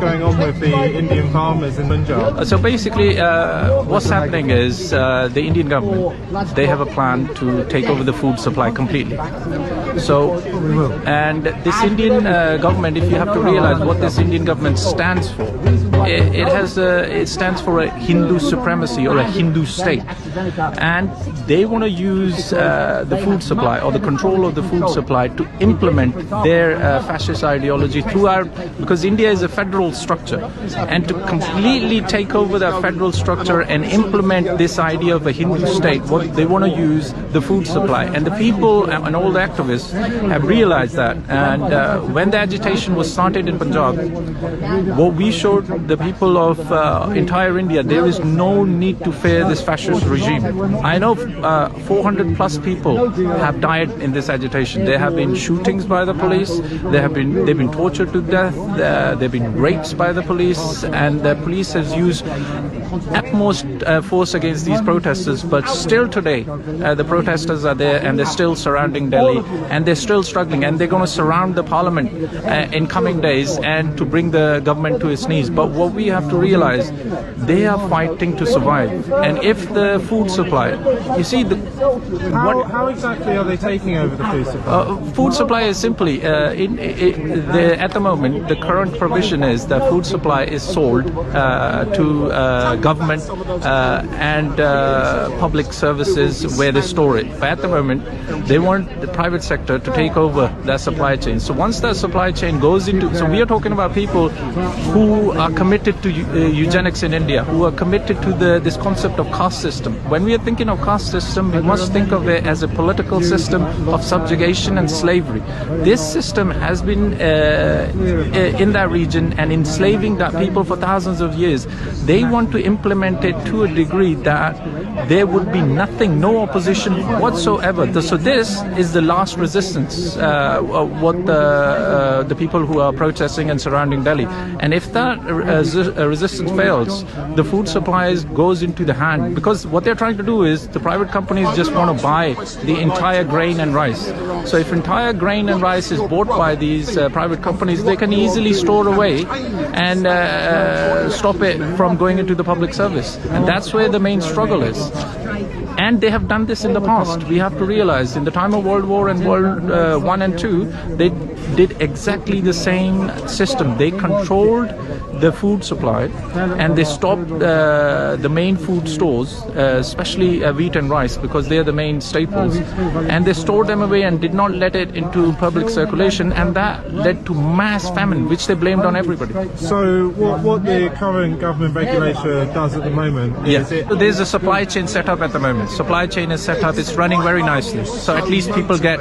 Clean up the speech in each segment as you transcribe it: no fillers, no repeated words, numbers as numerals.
going on with the Indian farmers in Punjab? So basically, what's happening is the Indian government, they have a plan to take over the food supply completely. So, and this Indian government, if you have to realize what this Indian government stands for, it stands for a Hindu supremacy or a Hindu state, and they want to use the food supply or the control of the food supply to implement their fascist ideology throughout, because India is a federal structure, and to completely take over that federal structure and implement this idea of a Hindu state, what they want to use the food supply. And the people and all the activists have realized that, and when the agitation was started in Punjab, what we showed the people of entire India, there is no need to fear this fascist regime. I know 400 plus people have died in this agitation. There have been shootings by the police, they've been tortured to death, they've been raped by the police, and the police has used utmost force against these protesters. But still today, the protesters are there, and they're still surrounding Delhi, and they're still struggling, and they're going to surround the parliament in coming days and to bring the government to its knees. But what we have to realize, they are fighting to survive. And if the food supply, you see, how exactly are they taking over the food supply? Food supply is simply, at the moment, the current provision is that food supply is sold to government and public services where they store it. But at the moment, they want the private sector to take over that supply chain. So once that supply chain goes into, so we are talking about people who are committed to eugenics in India, who are committed to this concept of caste system. When we are thinking of caste system, we must think of it as a political system of subjugation and slavery. This system has been in that region and enslaving that people for thousands of years. They want to implement it to a degree that there would be nothing, no opposition whatsoever. So this is the last resistance, what the people who are protesting and surrounding Delhi. And if that resistance fails, the food supplies goes into the hand, because what they're trying to do is the private companies just want to buy the entire grain and rice. So if entire grain and rice is bought by these private companies, they can easily store away and stop it from going into the public service. And that's where the main struggle is. And they have done this in the past. We have to realize, in the time of World War and World War and II, they did exactly the same system. They controlled the food supply, and they stopped the main food stores, especially wheat and rice, because they are the main staples. And they stored them away and did not let it into public circulation, and that led to mass famine, which they blamed on everybody. So what the current government regulator does at the moment is there's a supply chain set up at the moment. Supply chain is set up, it's running very nicely. So at least people get,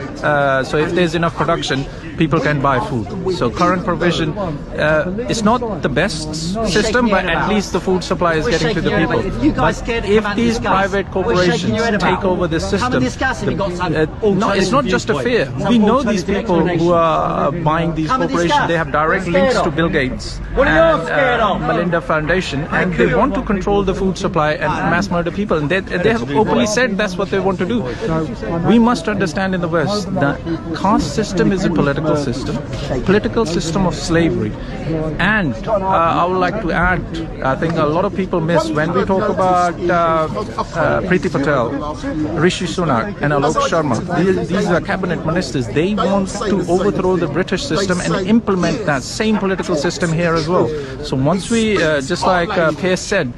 so if there's enough production, people can buy food. So current provision, it's not the best system, but at least the food supply is getting to the people. But if these private corporations take over this system, it's not just a fear. We know these people who are buying these corporations, they have direct links to Bill Gates and Melinda Foundation, and they want to control the food supply and mass murder people. And they have openly said that's what they want to do. We must understand in the West that caste system is a political system of slavery. And I would like to add, I think a lot of people miss when we talk about Priti Patel, Rishi Sunak and Alok Sharma. These are cabinet ministers. They want to overthrow the British system and implement that same political system here as well. So once we, just like Pierce said,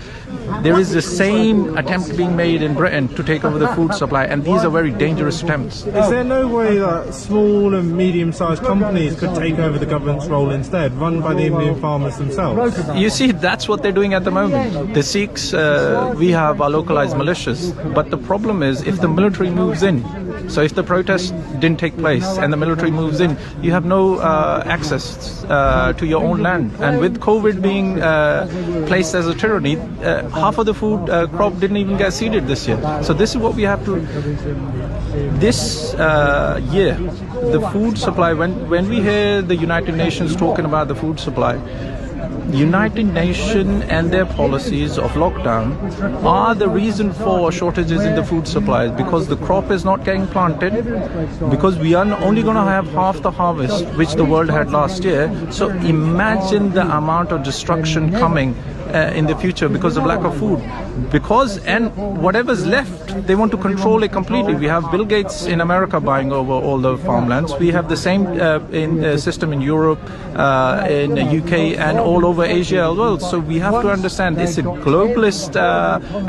there is the same attempt being made in Britain to take over the food supply, and these are very dangerous attempts. Is there no way that small and medium-sized companies could take over the government's role instead, run by the Indian farmers themselves? You see, that's what they're doing at the moment. The Sikhs, we have our localized militias, but the problem is if the military moves in, so if the protest didn't take place and the military moves in, you have no access to your own land. And with COVID being placed as a tyranny, half of the food crop didn't even get seeded this year. So this is what we have to, this year, the food supply, when we hear the United Nations talking about the food supply, United Nations and their policies of lockdown are the reason for shortages in the food supplies, because the crop is not getting planted, because we are only going to have half the harvest which the world had last year. So imagine the amount of destruction coming in the future because of lack of food. And whatever's left, they want to control it completely. We have Bill Gates in America buying over all the farmlands. We have the same system in Europe, in the UK, and all over Asia as well. So we have to understand it's a globalist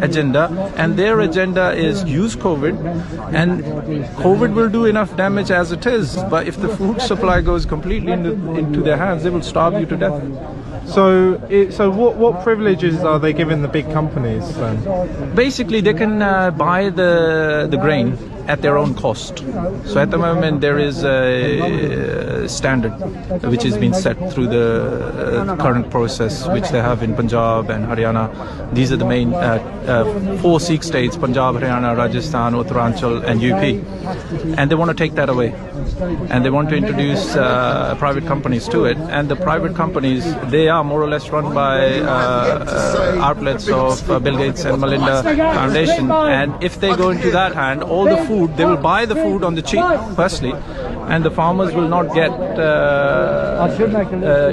agenda, and their agenda is use COVID, and COVID will do enough damage as it is. But if the food supply goes completely into their hands, they will starve you to death. So what privileges are they giving the big companies then? Basically, they can buy the grain at their own cost. So at the moment there is a standard which has been set through the current process which they have in Punjab and Haryana. These are the main 4 Sikh states: Punjab, Haryana, Rajasthan, Uttaranchal and UP. And they want to take that away, and they want to introduce private companies to it. And the private companies, they are more or less run by outlets of Bill Gates and Melinda Foundation. And if they go into that hand, all the food, they will buy the food on the cheap, firstly, and the farmers will not get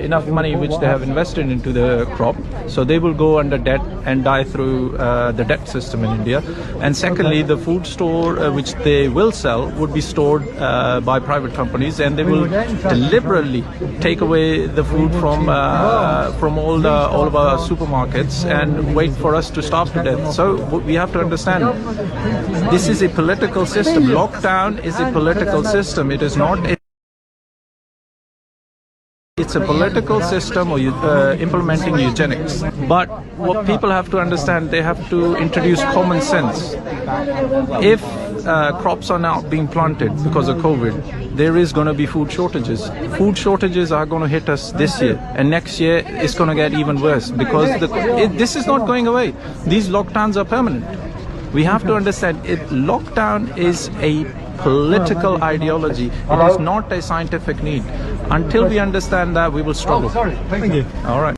enough money which they have invested into the crop. So they will go under debt and die through the debt system in India. And secondly, the food store which they will sell would be stored by private companies, and they will deliberately take away the food from all of our supermarkets and wait for us to starve to death. So we have to understand, this is a political system. Lockdown is a political system. It is not it's a political system, or implementing eugenics. But what people have to understand, they have to introduce common sense. If crops are not being planted because of COVID, there is going to be food shortages. Food shortages are going to hit us this year, and next year it's going to get even worse, because this is not going away. These lockdowns are permanent. We have to understand, lockdown is a political ideology. It is not a scientific need. Until we understand that, we will struggle. Thank you. All right.